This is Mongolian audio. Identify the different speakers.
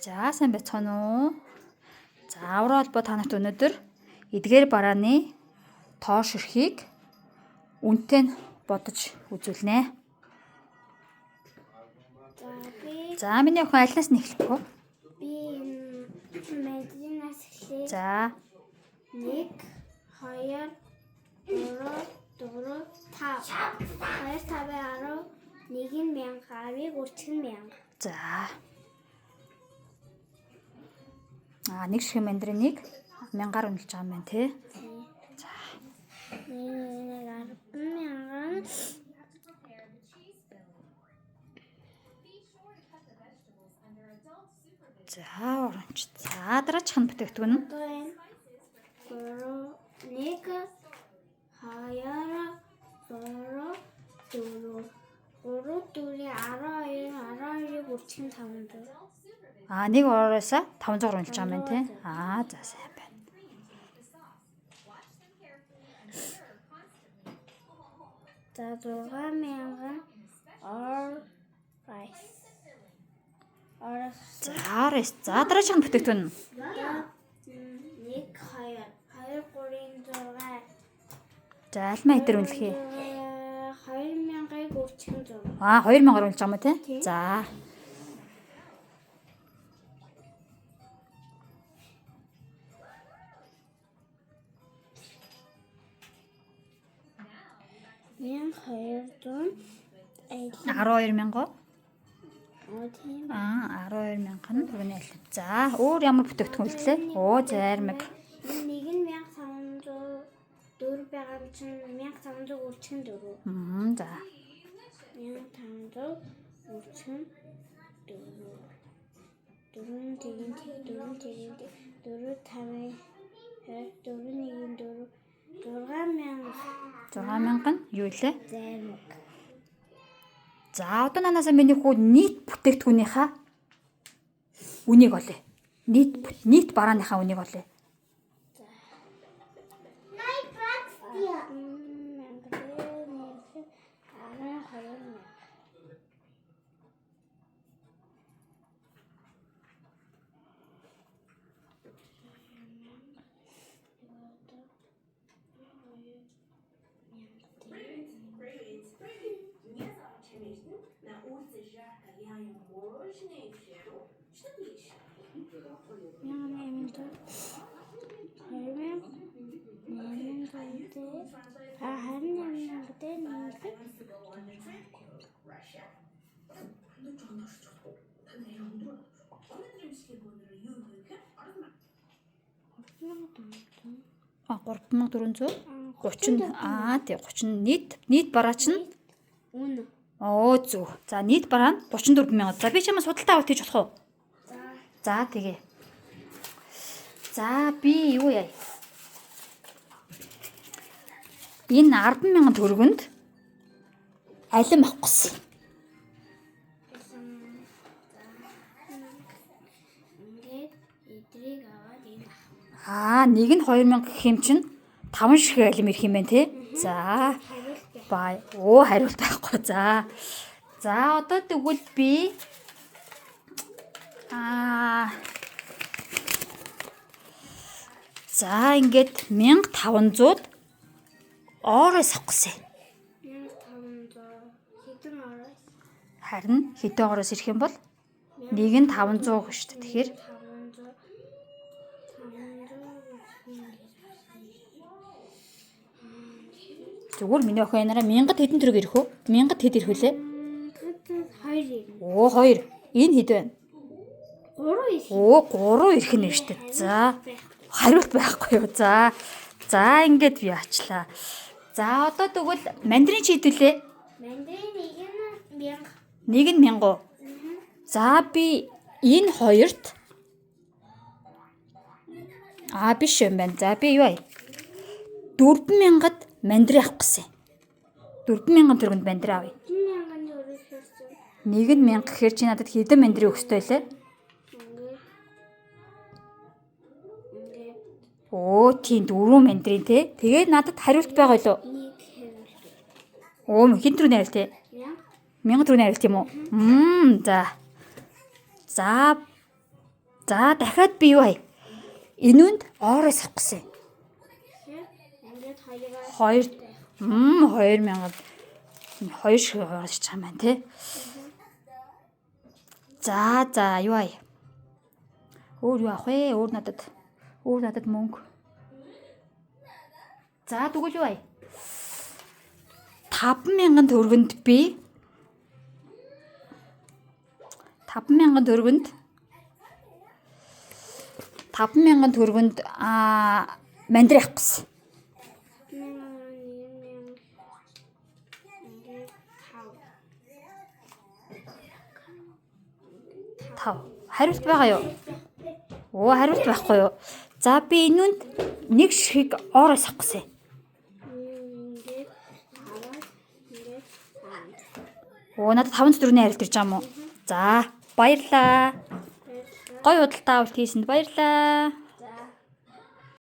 Speaker 1: За сайн байцгаана уу? За аврал холбоо та нарт өнөөдөр эдгээр барааны тоош эрхийг үнэтэй нь бодож үзүүлнэ. За миний охин альнаас нь эхлэх вэ?
Speaker 2: Би медицинаас эхлэе.
Speaker 1: За
Speaker 2: 1 2 3 4 5 2 5 10 1 нь 1000 авиг үрчгэн 1000.
Speaker 1: за. Нэг шиг мандриныг 1000-аар үнэлж байгаа юм байна тий. За. За оронч. За дараачих нь бүтээгдэхүүн нь.
Speaker 2: 12 үрчгэн 500.
Speaker 1: Нэг ороосоо 500 үнэлж байгаа юм байна тий. За сайн байна.
Speaker 2: За 6000 rice.
Speaker 1: За дараачих нь бүтээгдэхүүн нь.
Speaker 2: 1 2 2 3 6.
Speaker 1: За альмаа хэдэр үнэлэх юм?
Speaker 2: 2000-ыг үрчгэн 100.
Speaker 1: 2000-аар үнэлж байгаа юм тий. За.
Speaker 2: Мен 200
Speaker 1: 12000.
Speaker 2: тийм.
Speaker 1: 12000 нь түрүүний аль. За өөр ямар бүтээгдэхүүн үлдлээ? Зармаг.
Speaker 2: Нэг нь 1500 4 байгаа юм чинь 1500 үрчгэн 4.
Speaker 1: За.
Speaker 2: 1500 үрчгэн 4. 4 тэгин 4 5 4
Speaker 1: 6000 нь юу илээ?
Speaker 2: зармаг.
Speaker 1: За одоо нанаасаа миний хүү нийт бүтээгдэхүүнийхаа үнийг олъё. Нийт барааныхаа үнийг олъё. А 3400 30 нийт бараа чинь
Speaker 2: Үнэ.
Speaker 1: зөв. За нийт бараа нь 34000. За би чамаас судалтай аваад хийж болох уу? За тэгээ. За би юу яа? Энэ 100000 төгрөгөнд алим авах гэсэн.
Speaker 2: Ингээд эдрийг аваад энэ
Speaker 1: Нэг нь 2000 гэх юм чинь 5 шиг алим ирэх юм байна тий. За. Хариулт байхгүй. За одоо тэгвэл би за ингээд 1500-д ороос авах гэсэн.
Speaker 2: 1500 хэдэн ороос?
Speaker 1: Харин хэдэн ороос ирэх юм бол нэг нь 500 гэж шүү дээ. Тэгэхээр
Speaker 2: 500
Speaker 1: зүгээр миний охин нараа 1000 хэдэн төгрөг ирэх үү? 1000 хэд ирэх вүлээ?
Speaker 2: 2.
Speaker 1: 2. Энэ хэд байна?
Speaker 2: 3 их.
Speaker 1: 3 ирэх нэ шүү дээ. За. Хариулт байхгүй юу? За ингээд би ачлаа. За одоо тэгвэл мандрин чи хэдүүлээ?
Speaker 2: Мандрин
Speaker 1: Нэг нь 1000. За би энэ хоёрт биш юм байна. За би юу ая? 4000-д мандрин авах гэсэн. 4000 төгрөгөнд мандрин авъя.
Speaker 2: 1000 төгрөг хэрсэн.
Speaker 1: Нэг нь 1000 гэхээр чи надад хэдэн мандрин өгөх ёстой лээ? Тийм 4 мандрин тий. Тэгээд надад хариулт байгаа юу? Хин төрний хариулт тий. 1000 төгрөгийн хариулт юм уу? За. За дахиад би юу хай? Энэ үнд ороос авах гэсэн.
Speaker 2: Ингээд хоёроо
Speaker 1: 2000 2 шиг гарч байгаа юм байна те. За юу хай? Өөр юу авах вэ? Өөр надад мөнгө. За тэгвэл юу хай? 5000 төгрөгөнд би 5000 төгрөгөнд мандрин авах гэсэн. 5. Хариулт байгаа юу? Оо, хариулт байхгүй юу? За би энэ үнд нэг шиг ороос авах гэсэн.
Speaker 2: ингээд аваад ингээд
Speaker 1: Оо, надад 504-ний хариулт ирж байгаа юм уу? За, баярлаа. Гоё худалдаа авалт хийсэнд баярлаа.